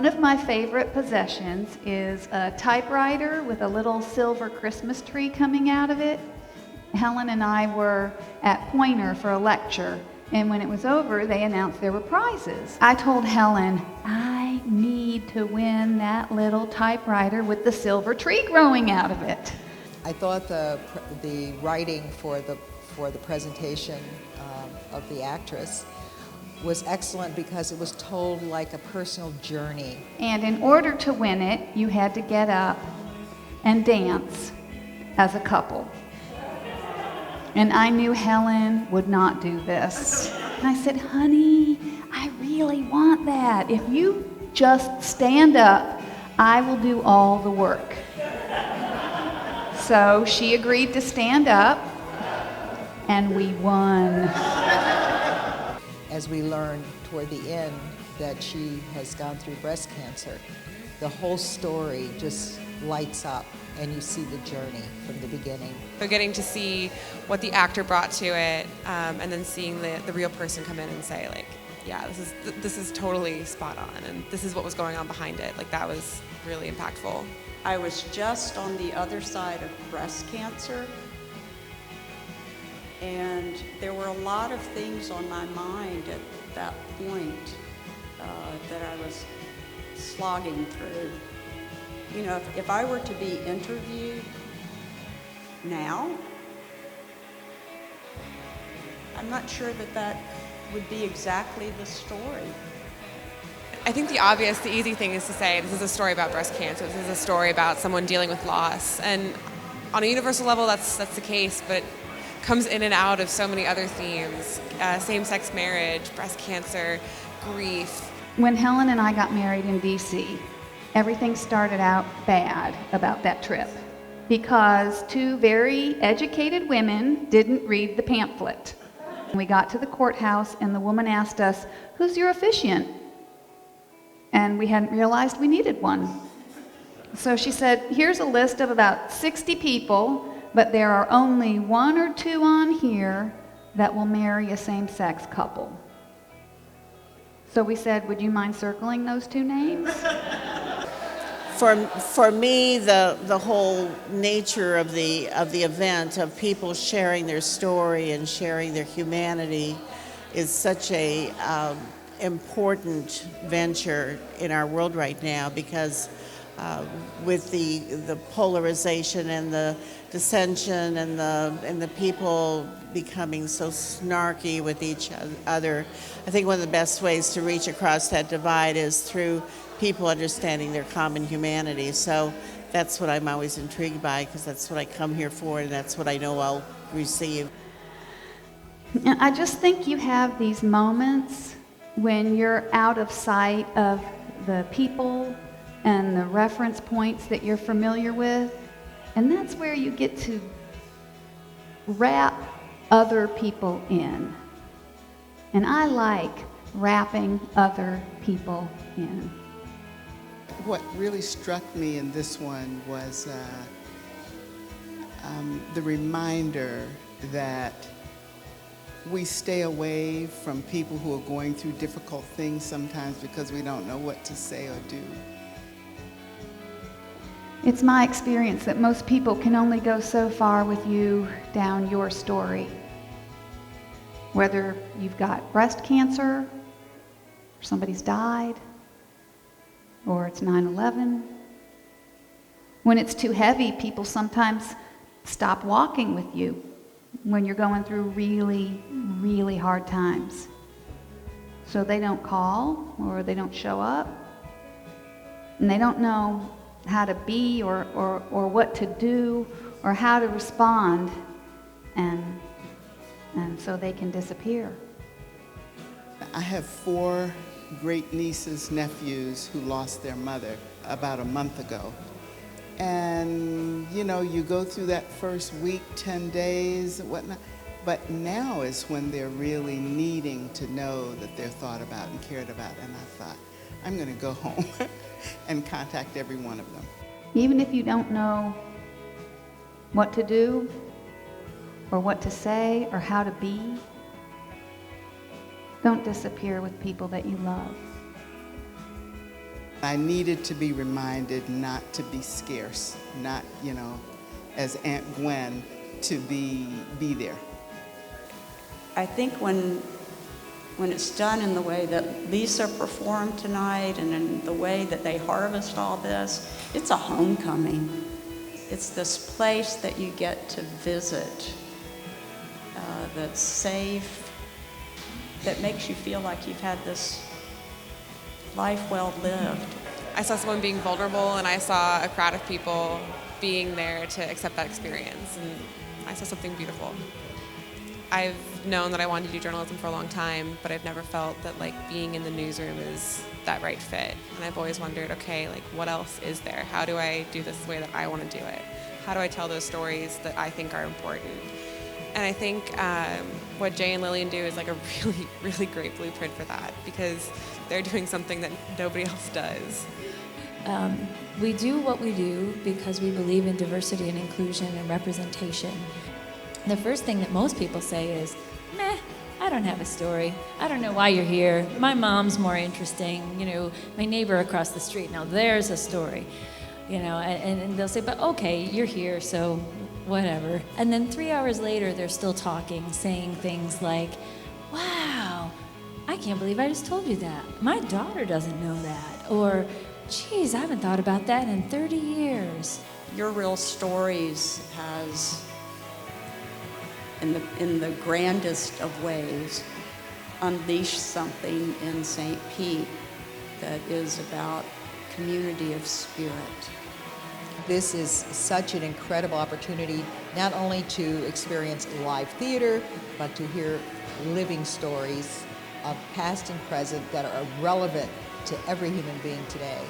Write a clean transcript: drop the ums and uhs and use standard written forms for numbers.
One of my favorite possessions is a typewriter with a little silver Christmas tree coming out of it. Helen and I were at Pointer for a lecture, and when it was over, they announced there were prizes. I told Helen, I need to win that little typewriter with the silver tree growing out of it. I thought the writing for the presentation of the actress was excellent because it was told like a personal journey. And in order to win it, you had to get up and dance as a couple. And I knew Helen would not do this. And I said, honey, I really want that. If you just stand up, I will do all the work. So she agreed to stand up, and we won. As we learned toward the end that she has gone through breast cancer, the whole story just lights up and you see the journey from the beginning. So getting to see what the actor brought to it, and then seeing the real person come in and say, like, yeah, this is totally spot on, and this is what was going on behind it. Like, that was really impactful. I was just on the other side of breast cancer, and there were a lot of things on my mind at that point that I was slogging through. You know, if I were to be interviewed now, I'm not sure that would be exactly the story. I think the easy thing is to say, this is a story about breast cancer, this is a story about someone dealing with loss. And on a universal level, that's the case, but it comes in and out of so many other themes, same-sex marriage, breast cancer, grief. When Helen and I got married in DC, everything started out bad about that trip because two very educated women didn't read the pamphlet. We got to the courthouse and the woman asked us, who's your officiant? And we hadn't realized we needed one. So she said, here's a list of about 60 people, but there are only one or two on here that will marry a same-sex couple. So we said, would you mind circling those two names? For me, the whole nature of the event, of people sharing their story and sharing their humanity, is such a important venture in our world right now, because with the polarization and the dissension and the people becoming so snarky with each other, I think one of the best ways to reach across that divide is through people understanding their common humanity. So that's what I'm always intrigued by, because that's what I come here for, and that's what I know I'll receive. I just think you have these moments when you're out of sight of the people and the reference points that you're familiar with, and that's where you get to wrap other people in. And I like wrapping other people in. What really struck me in this one was the reminder that we stay away from people who are going through difficult things sometimes because we don't know what to say or do. It's my experience that most people can only go so far with you down your story. Whether you've got breast cancer, or somebody's died, or it's 9/11. When it's too heavy, people sometimes stop walking with you when you're going through really, really hard times. So they don't call, or they don't show up, and they don't know how to be or what to do or how to respond, and so they can disappear. I have 4 great nieces, nephews who lost their mother about a month ago. And you know, you go through that first week, 10 days, and whatnot, but now is when they're really needing to know that they're thought about and cared about. And I thought, I'm going to go home and contact every one of them. Even if you don't know what to do or what to say or how to be, don't disappear with people that you love. I needed to be reminded not to be scarce, not, as Aunt Gwen, to be there. I think when it's done in the way that Lisa performed tonight and in the way that they harvest all this, it's a homecoming. It's this place that you get to visit that's safe, that makes you feel like you've had this life well lived. I saw someone being vulnerable, and I saw a crowd of people being there to accept that experience, and I saw something beautiful. I've known that I wanted to do journalism for a long time, but I've never felt that being in the newsroom is that right fit. And I've always wondered, okay, what else is there? How do I do this the way that I want to do it? How do I tell those stories that I think are important? And I think what Jaye and Lillian do is a really, really great blueprint for that, because they're doing something that nobody else does. We do what we do because we believe in diversity and inclusion and representation. The first thing that most people say is, meh, I don't have a story. I don't know why you're here. My mom's more interesting. My neighbor across the street, now there's a story. And they'll say, but okay, you're here, so whatever. And then 3 hours later, they're still talking, saying things like, wow, I can't believe I just told you that. My daughter doesn't know that. Or, geez, I haven't thought about that in 30 years. Your Real Stories has, in the grandest of ways, unleashed something in St. Pete that is about community of spirit. This is such an incredible opportunity, not only to experience live theater, but to hear living stories of past and present that are relevant to every human being today.